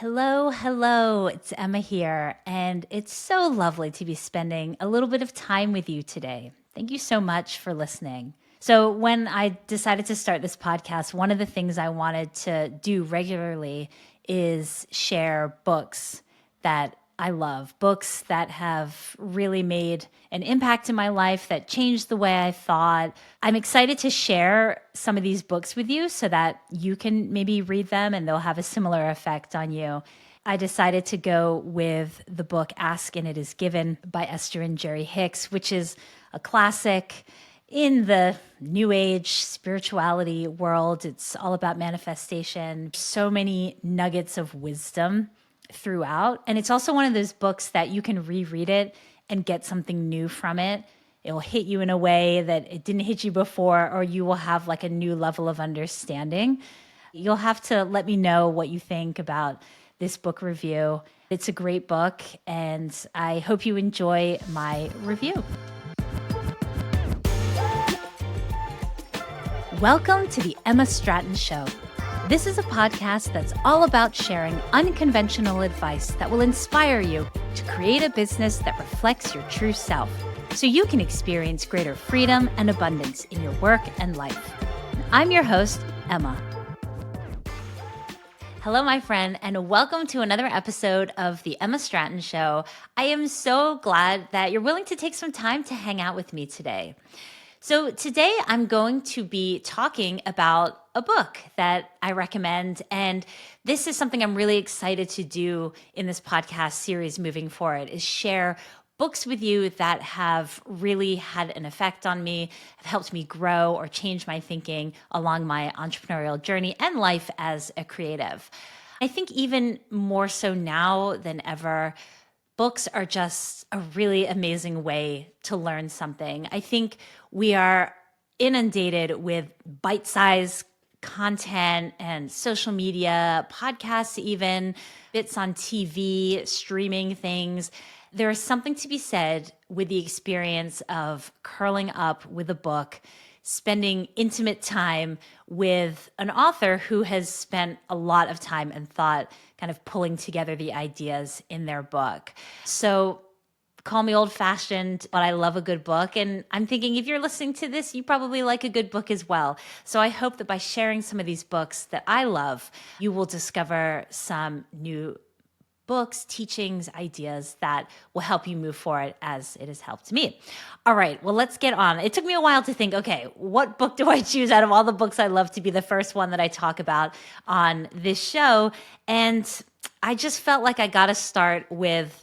Hello, hello. It's Emma here, and it's so lovely to be spending a little bit of time with you today. Thank you so much for listening. So, when I decided to start this podcast, one of the things I wanted to do regularly is share books that I love, books that have really made an impact in my life, that changed the way I thought. I'm excited to share some of these books with you so that you can maybe read them and they'll have a similar effect on you. I decided to go with the book Ask and It Is Given by Esther and Jerry Hicks, which is a classic in the new age spirituality world. It's all about manifestation, so many nuggets of wisdom throughout. And it's also one of those books that you can reread it and get something new from it. It'll hit you in a way that it didn't hit you before, or you will have like a new level of understanding. You'll have to let me know what you think about this book review. It's a great book, and I hope you enjoy my review. Welcome to the Emma Stratton Show. This is a podcast that's all about sharing unconventional advice that will inspire you to create a business that reflects your true self, so you can experience greater freedom and abundance in your work and life. I'm your host, Emma. Hello, my friend, and welcome to another episode of the Emma Stratton Show. I am so glad that you're willing to take some time to hang out with me today. So today I'm going to be talking about a book that I recommend, and this is something I'm really excited to do in this podcast series moving forward, is share books with you that have really had an effect on me, have helped me grow or change my thinking along my entrepreneurial journey and life as a creative. I think even more so now than ever, books are just a really amazing way to learn something. I think we are inundated with bite-sized content and social media, podcasts even, bits on TV, streaming things. There is something to be said with the experience of curling up with a book, spending intimate time with an author who has spent a lot of time and thought kind of pulling together the ideas in their book. So call me old-fashioned, but I love a good book. And I'm thinking if you're listening to this, you probably like a good book as well. So I hope that by sharing some of these books that I love, you will discover some new books, teachings, ideas that will help you move forward as it has helped me. All right, well, let's get on. It took me a while to think, okay, what book do I choose out of all the books I love to be the first one that I talk about on this show? And I just felt like I got to start with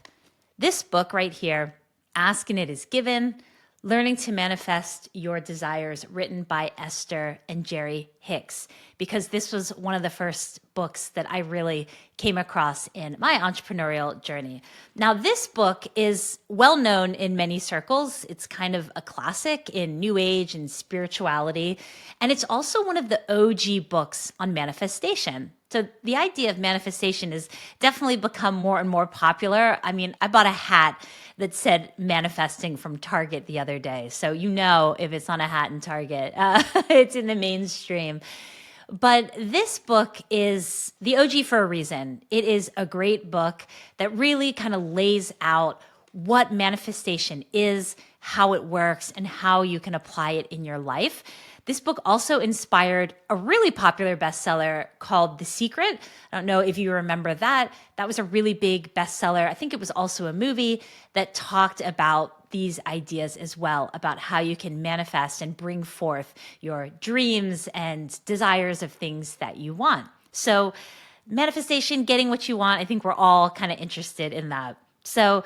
this book right here, Ask and It Is Given, Learning to Manifest Your Desires, written by Esther and Jerry Hicks, because this was one of the first books that I really came across in my entrepreneurial journey. Now, this book is well known in many circles. It's kind of a classic in New Age and spirituality, and it's also one of the OG books on manifestation. So the idea of manifestation has definitely become more and more popular. I mean, I bought a hat that said manifesting from Target the other day. So you know if it's on a hat in Target, it's in the mainstream. But this book is the OG for a reason. It is a great book that really kind of lays out what manifestation is, how it works, and how you can apply it in your life. This book also inspired a really popular bestseller called The Secret. I don't know if you remember that. That was a really big bestseller. I think it was also a movie that talked about these ideas as well, about how you can manifest and bring forth your dreams and desires of things that you want. So manifestation, getting what you want, I think we're all kind of interested in that. So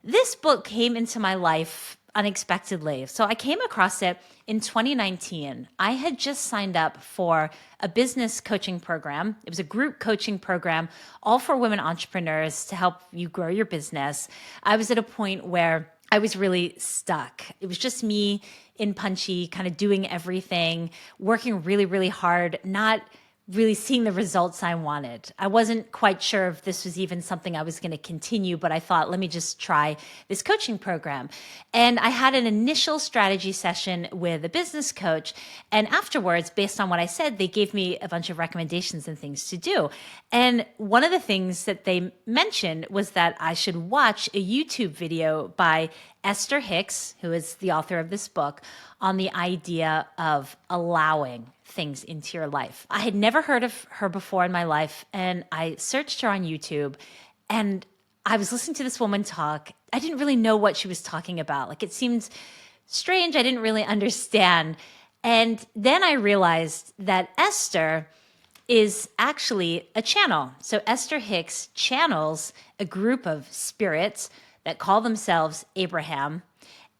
this book came into my life unexpectedly. So I came across it in 2019. I had just signed up for a business coaching program. It was a group coaching program, all for women entrepreneurs to help you grow your business. I was at a point where I was really stuck. It was just me in Punchy, kind of doing everything, working really, really hard, not really seeing the results I wanted. I wasn't quite sure if this was even something I was going to continue, but I thought, let me just try this coaching program. And I had an initial strategy session with a business coach. And afterwards, based on what I said, they gave me a bunch of recommendations and things to do. And one of the things that they mentioned was that I should watch a YouTube video by Esther Hicks, who is the author of this book, on the idea of allowing things into your life. I had never heard of her before in my life, and I searched her on YouTube, and I was listening to this woman talk. I didn't really know what she was talking about. Like, it seemed strange. I didn't really understand. And then I realized that Esther is actually a channel. So Esther Hicks channels a group of spirits that call themselves Abraham,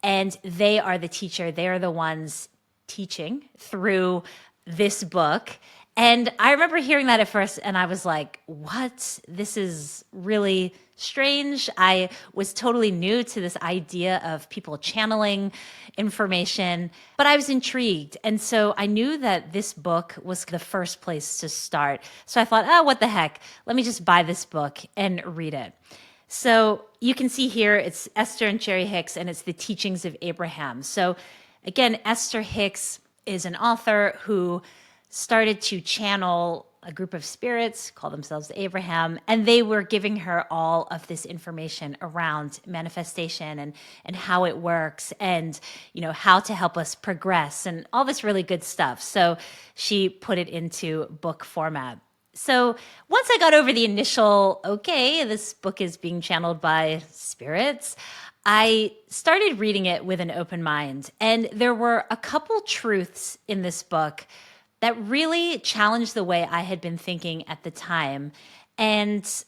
and they are the teacher. They are the ones teaching through this book. And I remember hearing that at first, and I was like, what? This is really strange. I was totally new to this idea of people channeling information, but I was intrigued. And so I knew that this book was the first place to start. So I thought, oh, what the heck? Let me just buy this book and read it. So you can see here, it's Esther and Jerry Hicks, and it's the teachings of Abraham. So again, Esther Hicks is an author who started to channel a group of spirits, call themselves Abraham, and they were giving her all of this information around manifestation and how it works, and how to help us progress and all this really good stuff. So she put it into book format. So once I got over the initial, okay, this book is being channeled by spirits, I started reading it with an open mind. And there were a couple truths in this book that really challenged the way I had been thinking at the time and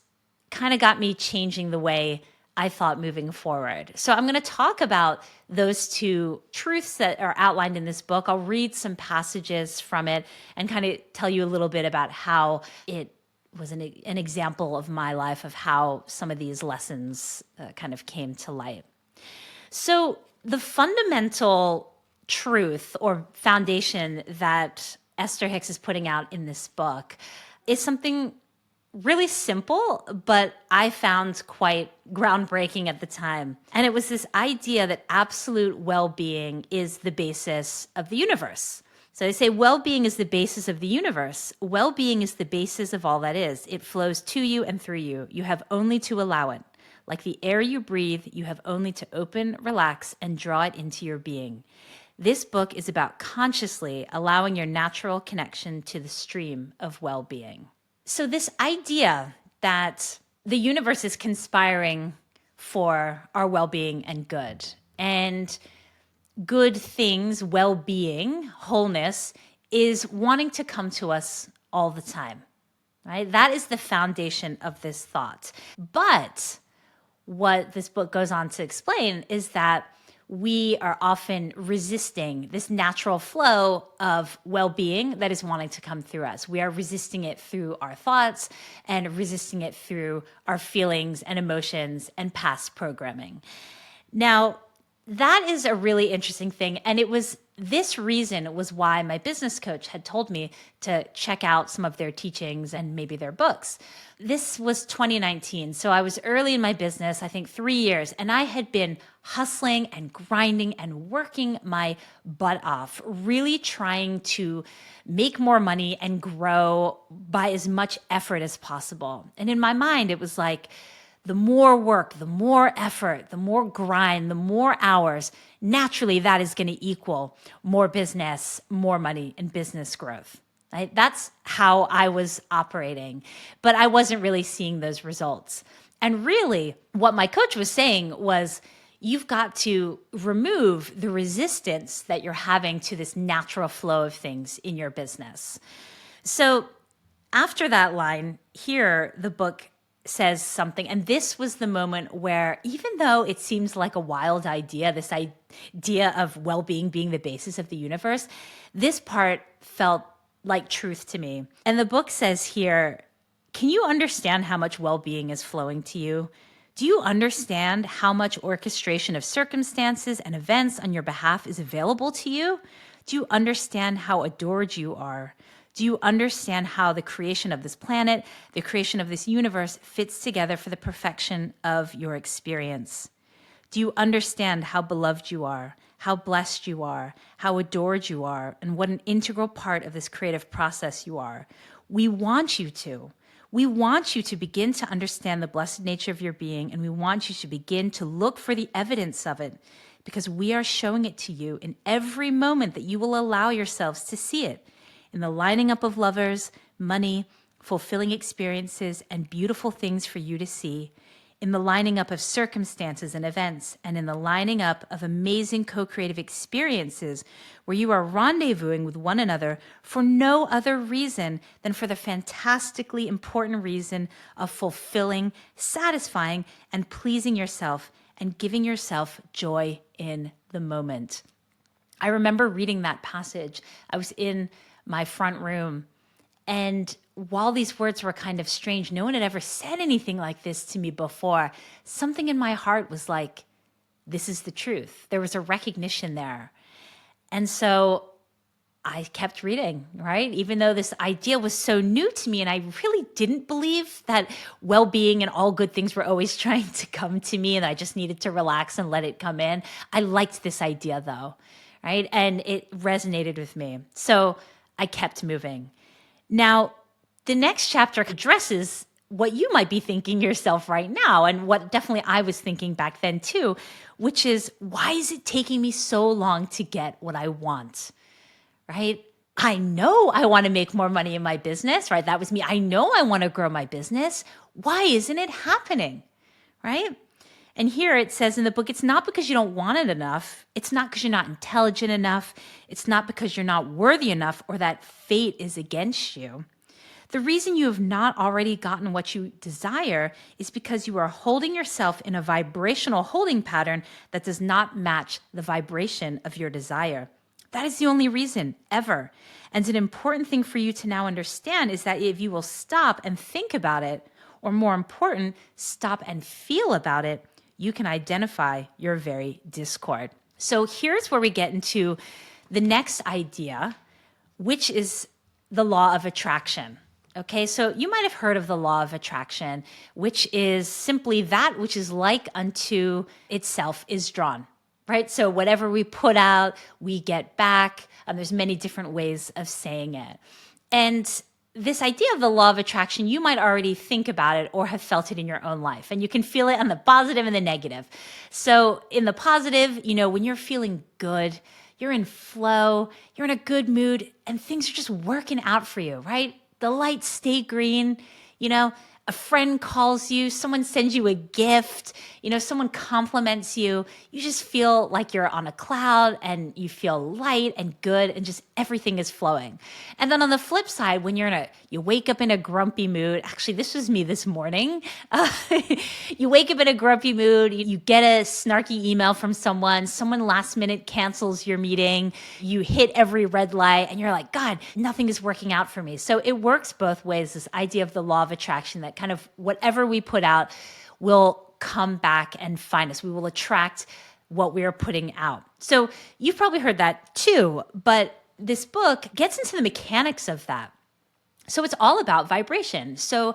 kind of got me changing the way I thought moving forward. So I'm going to talk about those two truths that are outlined in this book. I'll read some passages from it and kind of tell you a little bit about how it was an example of my life of how some of these lessons kind of came to light. So the fundamental truth or foundation that Esther Hicks is putting out in this book is something really simple, but I found quite groundbreaking at the time. And it was this idea that absolute well-being is the basis of the universe. So they say well-being is the basis of the universe. Well-being is the basis of all that is. It flows to you and through you. You have only to allow it. Like the air you breathe, you have only to open, relax, and draw it into your being. This book is about consciously allowing your natural connection to the stream of well-being. So this idea that the universe is conspiring for our well-being and good, and good things, well-being, wholeness, is wanting to come to us all the time, right? That is the foundation of this thought. But what this book goes on to explain is that we are often resisting this natural flow of well-being that is wanting to come through us. We are resisting it through our thoughts and resisting it through our feelings and emotions and past programming. Now, that is a really interesting thing. And it was this reason was why my business coach had told me to check out some of their teachings and maybe their books. This was 2019. So I was early in my business, I think 3 years, and I had been hustling and grinding and working my butt off, really trying to make more money and grow by as much effort as possible. And in my mind, it was like, the more work, the more effort, the more grind, the more hours, naturally that is going to equal more business, more money, and business growth. Right? That's how I was operating, but I wasn't really seeing those results. And really, what my coach was saying was, you've got to remove the resistance that you're having to this natural flow of things in your business. So after that line here, the book says something, and this was the moment where, even though it seems like a wild idea, this idea of well-being being the basis of the universe, this part felt like truth to me. And the book says here, can you understand how much well-being is flowing to you? Do you understand how much orchestration of circumstances and events on your behalf is available to you? Do you understand how adored you are? Do you understand how the creation of this planet, the creation of this universe fits together for the perfection of your experience? Do you understand how beloved you are, how blessed you are, how adored you are, and what an integral part of this creative process you are? We want you to. We want you to begin to understand the blessed nature of your being, and we want you to begin to look for the evidence of it, because we are showing it to you in every moment that you will allow yourselves to see it, in the lining up of lovers, money, fulfilling experiences, and beautiful things for you to see, in the lining up of circumstances and events, and in the lining up of amazing co-creative experiences where you are rendezvousing with one another for no other reason than for the fantastically important reason of fulfilling, satisfying, and pleasing yourself and giving yourself joy in the moment. I remember reading that passage. I was in my front room, and while these words were kind of strange, no one had ever said anything like this to me before. Something in my heart was like, this is the truth. There was a recognition there. And so I kept reading, right? Even though this idea was so new to me and I really didn't believe that well-being and all good things were always trying to come to me and I just needed to relax and let it come in. I liked this idea though, right? And it resonated with me. So I kept moving. Now, the next chapter addresses what you might be thinking yourself right now, and what definitely I was thinking back then too, which is, why is it taking me so long to get what I want, right? I know I want to make more money in my business, right? That was me. I know I want to grow my business. Why isn't it happening, right? And here it says in the book, it's not because you don't want it enough. It's not because you're not intelligent enough. It's not because you're not worthy enough or that fate is against you. The reason you have not already gotten what you desire is because you are holding yourself in a vibrational holding pattern that does not match the vibration of your desire. That is the only reason, ever. And an important thing for you to now understand is that if you will stop and think about it, or more important, stop and feel about it, you can identify your very discord. So here's where we get into the next idea, which is the law of attraction. Okay, so you might have heard of the law of attraction, which is simply that which is like unto itself is drawn, right? So whatever we put out, we get back. There's many different ways of saying it. And this idea of the law of attraction, you might already think about it or have felt it in your own life. And you can feel it on the positive and the negative. So in the positive, when you're feeling good, you're in flow, you're in a good mood, and things are just working out for you, right? The lights stay green, a friend calls you, someone sends you a gift, someone compliments you. You just feel like you're on a cloud and you feel light and good and just everything is flowing. And then on the flip side, when you wake up in a grumpy mood, actually, this was me this morning. You wake up in a grumpy mood, you get a snarky email from someone last minute cancels your meeting, you hit every red light and you're like, God, nothing is working out for me. So it works both ways, this idea of the law of attraction, that kind of whatever we put out will come back and find us. We will attract what we are putting out. So you've probably heard that too, but this book gets into the mechanics of that. So it's all about vibration. So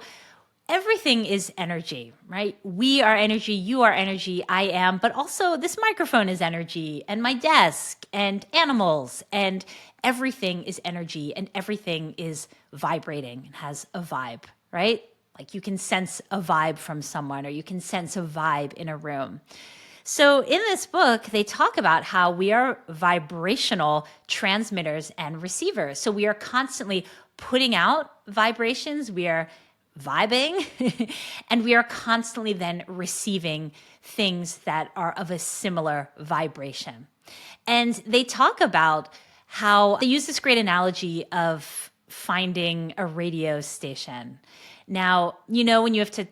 everything is energy, right? We are energy, you are energy, I am, but also this microphone is energy, and my desk, and animals, and everything is energy, and everything is vibrating and has a vibe, right? Like you can sense a vibe from someone, or you can sense a vibe in a room. So in this book, they talk about how we are vibrational transmitters and receivers. So we are constantly putting out vibrations, we are vibing, and we are constantly then receiving things that are of a similar vibration. And they talk about how they use this great analogy of finding a radio station. Now, when you have to,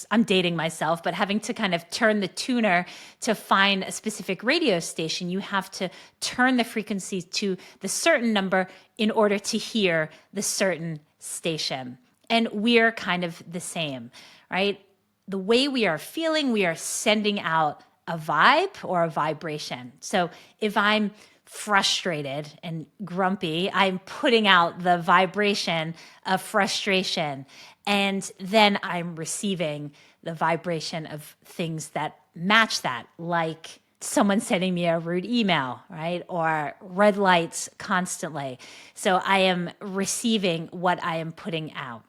I'm dating myself, but having to kind of turn the tuner to find a specific radio station, you have to turn the frequency to the certain number in order to hear the certain station. And we're kind of the same, right? The way we are feeling, we are sending out a vibe or a vibration. So if I'm frustrated and grumpy, I'm putting out the vibration of frustration. And then I'm receiving the vibration of things that match that, like someone sending me a rude email, right? Or red lights constantly. So I am receiving what I am putting out.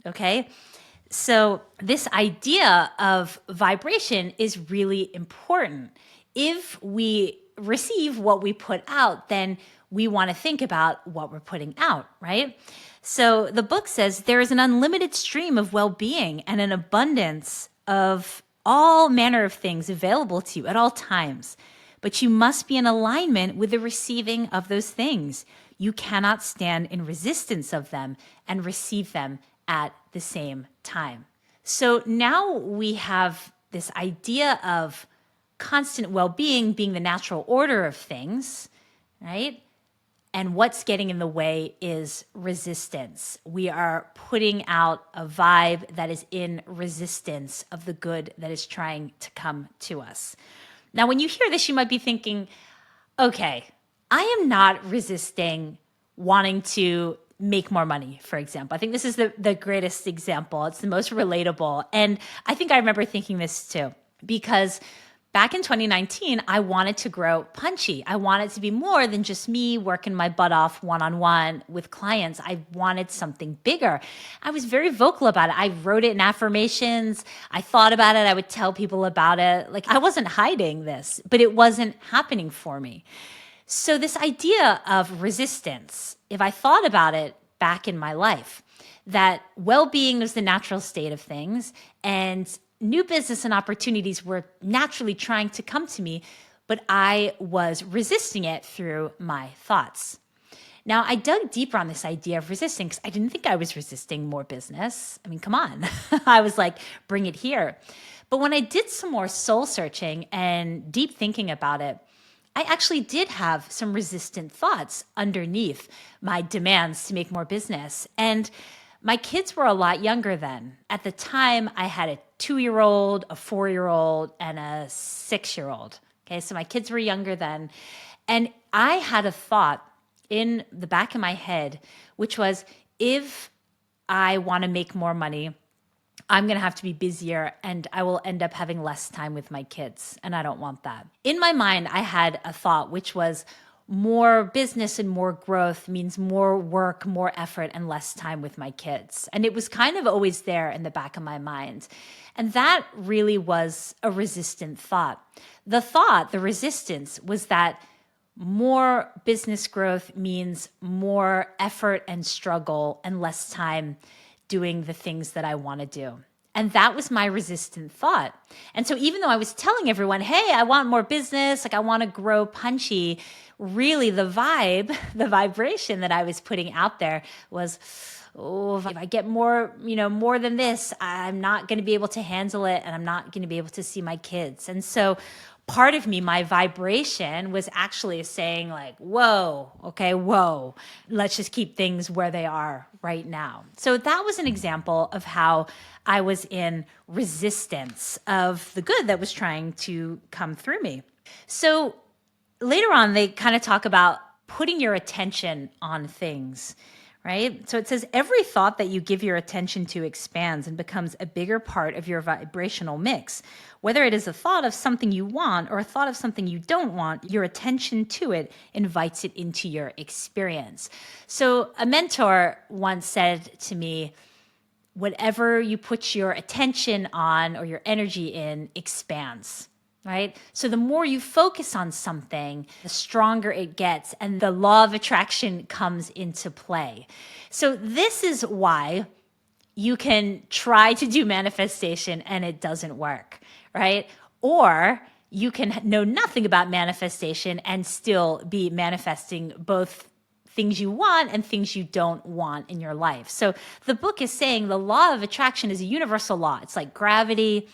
Okay. So this idea of vibration is really important. If we receive what we put out, then we want to think about what we're putting out, right? So the book says there is an unlimited stream of well-being and an abundance of all manner of things available to you at all times. But you must be in alignment with the receiving of those things. You cannot stand in resistance of them and receive them at the same time. So now we have this idea of constant well-being being the natural order of things, right? And what's getting in the way is resistance. We are putting out a vibe that is in resistance of the good that is trying to come to us. Now, when you hear this, you might be thinking, okay, I am not resisting wanting to make more money, for example. I think this is the greatest example. It's the most relatable. And I think I remember thinking this too, because back in 2019, I wanted to grow Punchy. I wanted to be more than just me working my butt off one-on-one with clients. I wanted something bigger. I was very vocal about it. I wrote it in affirmations. I thought about it. I would tell people about it. Like, I wasn't hiding this, but it wasn't happening for me. So this idea of resistance, if I thought about it back in my life, that well-being was the natural state of things and new business and opportunities were naturally trying to come to me, but I was resisting it through my thoughts. Now, I dug deeper on this idea of resisting because I didn't think I was resisting more business. I mean, come on. I was like, bring it here. But when I did some more soul searching and deep thinking about it, I actually did have some resistant thoughts underneath my demands to make more business. And my kids were a lot younger then. At the time, I had a 2-year-old, a 4-year-old, and a 6-year-old. Okay, so my kids were younger then. And I had a thought in the back of my head, which was, if I want to make more money, I'm going to have to be busier and I will end up having less time with my kids. And I don't want that. In my mind, I had a thought, which was more business and more growth means more work, more effort, and less time with my kids. And it was kind of always there in the back of my mind. And that really was a resistant thought. The resistance was that more business growth means more effort and struggle and less time doing the things that I want to do. And that was my resistant thought. And so even though I was telling everyone, hey, I want more business, like I want to grow Punchy, really the vibration that I was putting out there was, oh, if I get more, more than this, I'm not going to be able to handle it and I'm not going to be able to see my kids. And so part of me, my vibration was actually saying like, whoa, let's just keep things where they are right now. So that was an example of how I was in resistance of the good that was trying to come through me. So later on, they kind of talk about putting your attention on things, right? So it says, every thought that you give your attention to expands and becomes a bigger part of your vibrational mix. Whether it is a thought of something you want or a thought of something you don't want, your attention to it invites it into your experience. So a mentor once said to me, whatever you put your attention on or your energy in expands. Right? So the more you focus on something, the stronger it gets and the law of attraction comes into play. So this is why you can try to do manifestation and it doesn't work, right? Or you can know nothing about manifestation and still be manifesting both things you want and things you don't want in your life. So the book is saying the law of attraction is a universal law. It's like gravity.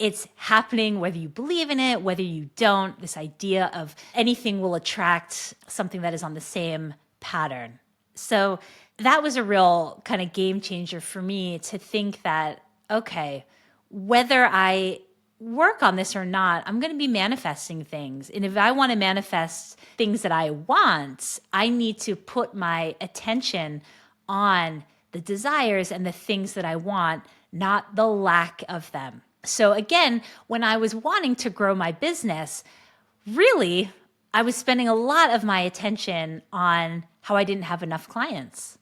It's happening whether you believe in it, whether you don't. This idea of anything will attract something that is on the same pattern. So that was a real kind of game changer for me to think that, okay, whether I work on this or not, I'm going to be manifesting things. And if I want to manifest things that I want, I need to put my attention on the desires and the things that I want, not the lack of them. So again, when I was wanting to grow my business, really, I was spending a lot of my attention on how I didn't have enough clients,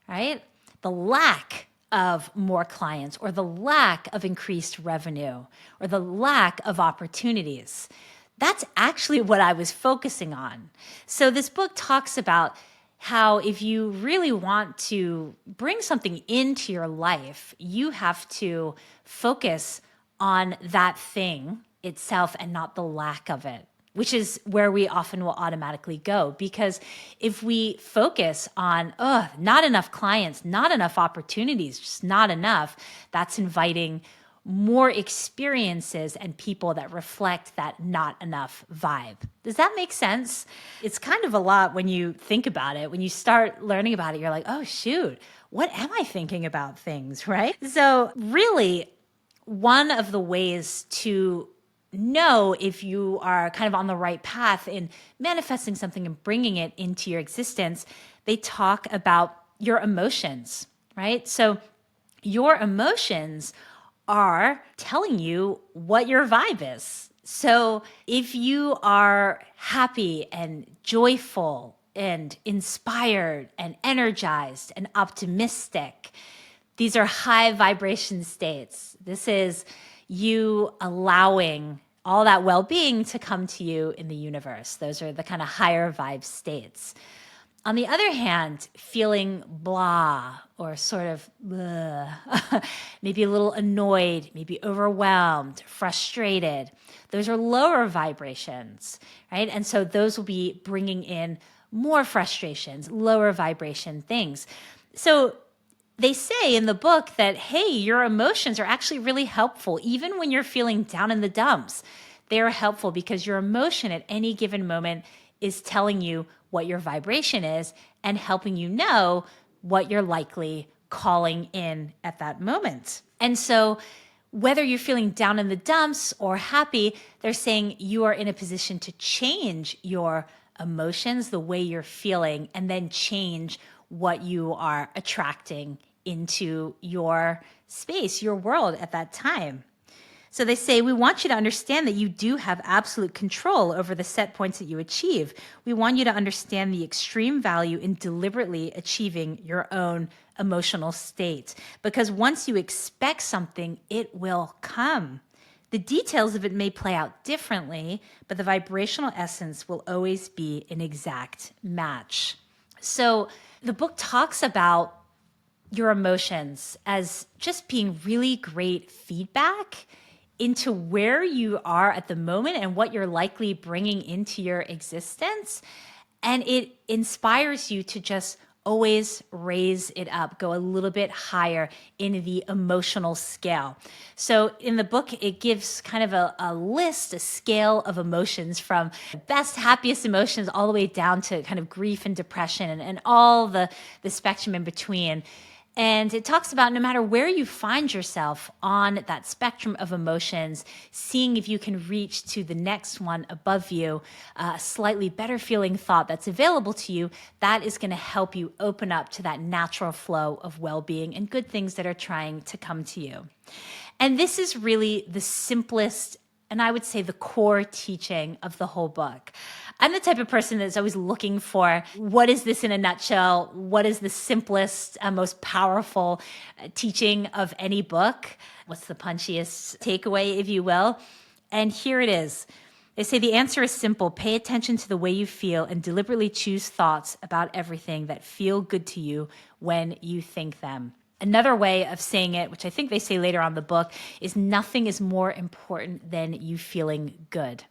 right? The lack of more clients, or the lack of increased revenue, or the lack of opportunities. That's actually what I was focusing on. So this book talks about how if you really want to bring something into your life, you have to focus on that thing itself and not the lack of it, which is where we often will automatically go. Because if we focus on, not enough clients, not enough opportunities, just not enough, that's inviting more experiences and people that reflect that not enough vibe. Does that make sense? It's kind of a lot when you think about it. When you start learning about it, you're like, oh, shoot, what am I thinking about things, right? So really, one of the ways to know if you are kind of on the right path in manifesting something and bringing it into your existence, they talk about your emotions, right? So your emotions are telling you what your vibe is. So if you are happy and joyful and inspired and energized and optimistic, these are high vibration states. This is you allowing all that well-being to come to you in the universe. Those are the kind of higher vibe states. On the other hand, feeling blah or sort of maybe a little annoyed, maybe overwhelmed, frustrated, those are lower vibrations, right? And so those will be bringing in more frustrations, lower vibration things. So they say in the book that, hey, your emotions are actually really helpful. Even when you're feeling down in the dumps, they're helpful because your emotion at any given moment is telling you what your vibration is and helping you know what you're likely calling in at that moment. And so whether you're feeling down in the dumps or happy, they're saying you are in a position to change your emotions, the way you're feeling, and then change what you are attracting into your space, your world at that time. So they say, we want you to understand that you do have absolute control over the set points that you achieve. We want you to understand the extreme value in deliberately achieving your own emotional state. Because once you expect something, it will come. The details of it may play out differently, but the vibrational essence will always be an exact match. So the book talks about your emotions as just being really great feedback into where you are at the moment and what you're likely bringing into your existence. And it inspires you to just always raise it up, go a little bit higher in the emotional scale. So in the book, it gives kind of a list, a scale of emotions from the best, happiest emotions all the way down to kind of grief and depression and all the spectrum in between. And it talks about no matter where you find yourself on that spectrum of emotions, seeing if you can reach to the next one above you, a slightly better feeling thought that's available to you, that is going to help you open up to that natural flow of well-being and good things that are trying to come to you. And this is really the simplest, and I would say the core teaching of the whole book. I'm the type of person that's always looking for, what is this in a nutshell? What is the simplest, most powerful teaching of any book? What's the punchiest takeaway, if you will? And here it is. They say the answer is simple. Pay attention to the way you feel and deliberately choose thoughts about everything that feel good to you when you think them. Another way of saying it, which I think they say later on in the book, is nothing is more important than you feeling good.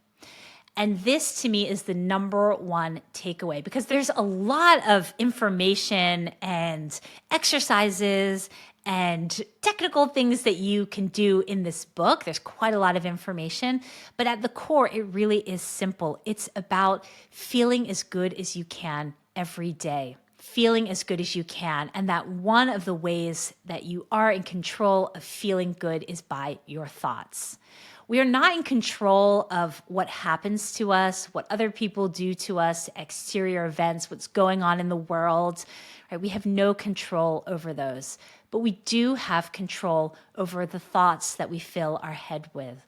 And this to me is the number one takeaway, because there's a lot of information and exercises and technical things that you can do in this book. There's quite a lot of information, but at the core, it really is simple. It's about feeling as good as you can every day. feeling as good as you can, and that one of the ways that you are in control of feeling good is by your thoughts. We are not in control of what happens to us, what other people do to us, exterior events, what's going on in the world, right? We have no control over those, but we do have control over the thoughts that we fill our head with,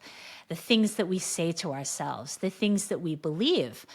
the things that we say to ourselves, the things that we believe.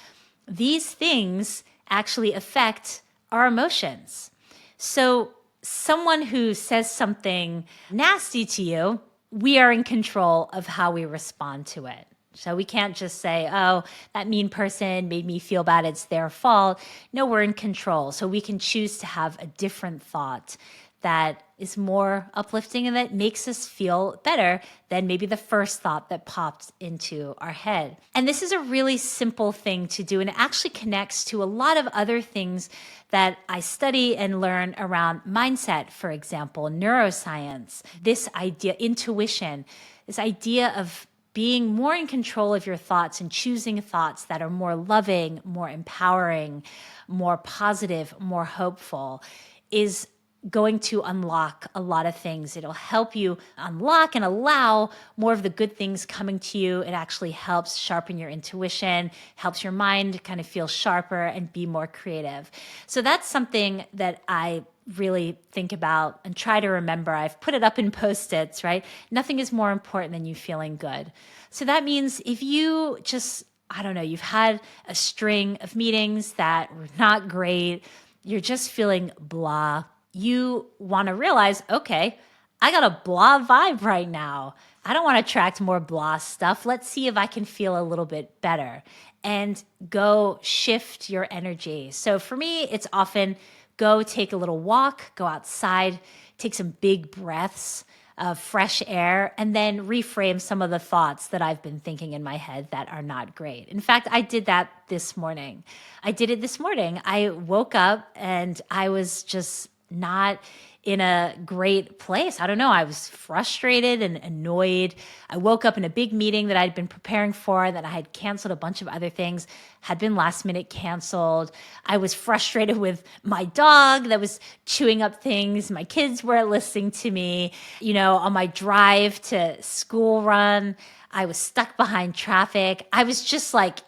These things actually affect our emotions. So someone who says something nasty to you, we are in control of how we respond to it. So we can't just say, oh, that mean person made me feel bad, it's their fault. No, we're in control. So we can choose to have a different thought that is more uplifting and that makes us feel better than maybe the first thought that popped into our head. And this is a really simple thing to do, and it actually connects to a lot of other things that I study and learn around mindset, for example, neuroscience, this idea, intuition, this idea of being more in control of your thoughts and choosing thoughts that are more loving, more empowering, more positive, more hopeful is going to unlock a lot of things. It'll help you unlock and allow more of the good things coming to you. It actually helps sharpen your intuition, helps your mind kind of feel sharper and be more creative. So that's something that I really think about and try to remember. I've put it up in Post-its, right? Nothing is more important than you feeling good. So that means if you just, I don't know, you've had a string of meetings that were not great, you're just feeling blah, you want to realize, okay, I got a blah vibe right now. I don't want to attract more blah stuff. Let's see if I can feel a little bit better and go shift your energy. So for me, it's often go take a little walk, go outside, take some big breaths of fresh air, and then reframe some of the thoughts that I've been thinking in my head that are not great. In fact, I did that this morning. I woke up and I was just not in a great place. I don't know. I was frustrated and annoyed. I woke up in a big meeting that I'd been preparing for, that I had canceled a bunch of other things, had been last minute canceled. I was frustrated with my dog that was chewing up things. My kids weren't listening to me. On my drive to school run, I was stuck behind traffic. I was just like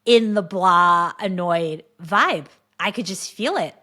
in the blah, annoyed vibe. I could just feel it.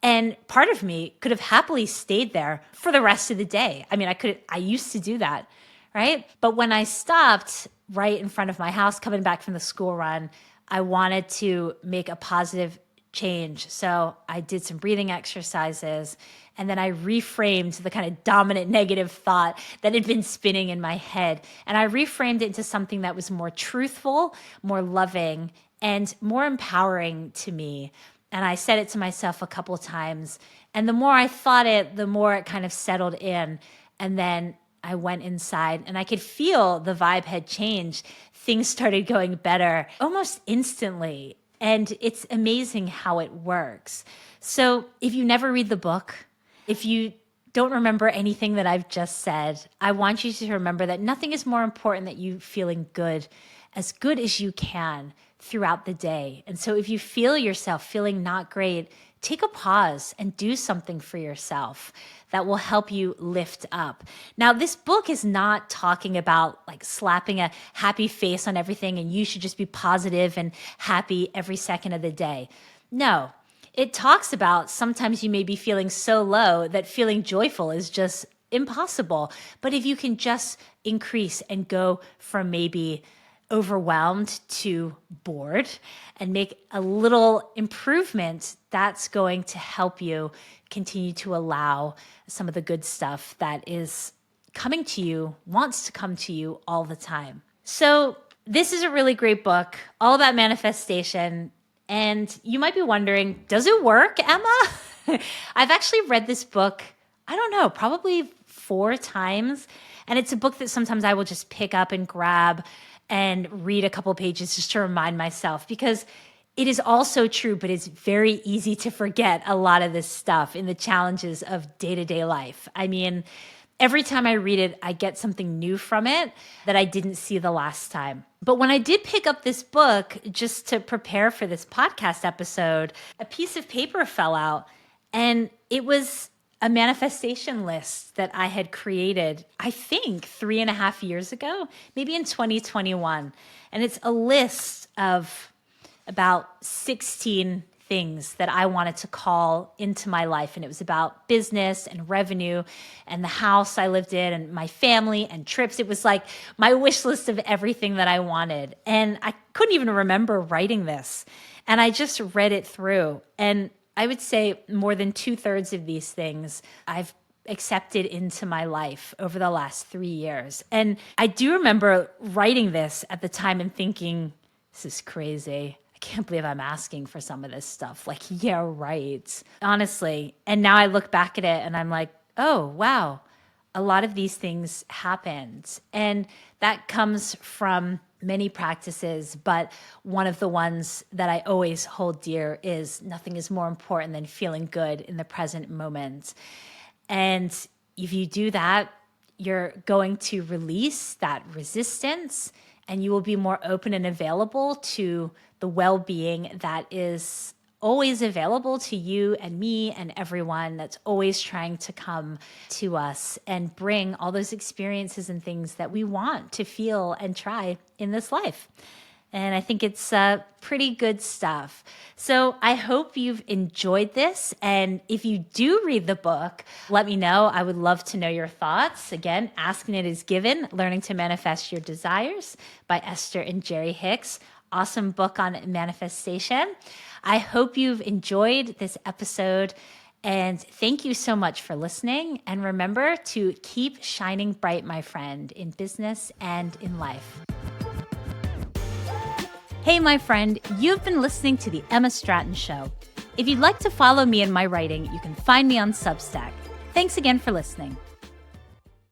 And part of me could have happily stayed there for the rest of the day. I mean, I used to do that, right? But when I stopped right in front of my house coming back from the school run, I wanted to make a positive change. So I did some breathing exercises, and then I reframed the kind of dominant negative thought that had been spinning in my head. And I reframed it into something that was more truthful, more loving, and more empowering to me. And I said it to myself a couple of times. And the more I thought it, the more it kind of settled in. And then I went inside and I could feel the vibe had changed. Things started going better almost instantly. And it's amazing how it works. So if you never read the book, if you don't remember anything that I've just said, I want you to remember that nothing is more important than you feeling good as you can throughout the day. And so if you feel yourself feeling not great, take a pause and do something for yourself that will help you lift up. Now, this book is not talking about like slapping a happy face on everything and you should just be positive and happy every second of the day. No, it talks about sometimes you may be feeling so low that feeling joyful is just impossible. But if you can just increase and go from maybe overwhelmed to bored and make a little improvement, that's going to help you continue to allow some of the good stuff that is coming to you, wants to come to you all the time. So this is a really great book, all about manifestation. And you might be wondering, does it work, Emma? I've actually read this book, I don't know, probably 4 times. And it's a book that sometimes I will just pick up and grab and read a couple pages just to remind myself, because it is also true, but it's very easy to forget a lot of this stuff in the challenges of day-to-day life. I mean, every time I read it, I get something new from it that I didn't see the last time. But when I did pick up this book just to prepare for this podcast episode, a piece of paper fell out And it was a manifestation list that I had created, I think 3.5 years ago, maybe in 2021. And it's a list of about 16 things that I wanted to call into my life. And it was about business and revenue and the house I lived in and my family and trips. It was like my wish list of everything that I wanted. And I couldn't even remember writing this. And I just read it through. And I would say more than 2/3 of these things I've accepted into my life over the last 3 years. And I do remember writing this at the time and thinking, this is crazy. I can't believe I'm asking for some of this stuff. Like, yeah, right. Honestly. And now I look back at it and I'm like, oh, wow. A lot of these things happened. And that comes from many practices, but one of the ones that I always hold dear is nothing is more important than feeling good in the present moment. And if you do that, you're going to release that resistance and you will be more open and available to the well-being that is always available to you and me and everyone, that's always trying to come to us and bring all those experiences and things that we want to feel and try in this life. And I think it's pretty good stuff. So I hope you've enjoyed this. And if you do read the book, let me know. I would love to know your thoughts. Again, Asking It Is Given, Learning to Manifest Your Desires by Esther and Jerry Hicks. Awesome book on manifestation. I hope you've enjoyed this episode. And thank you so much for listening. And remember to keep shining bright, my friend, in business and in life. Hey, my friend, you've been listening to The Emma Stratton Show. If you'd like to follow me in my writing, you can find me on Substack. Thanks again for listening.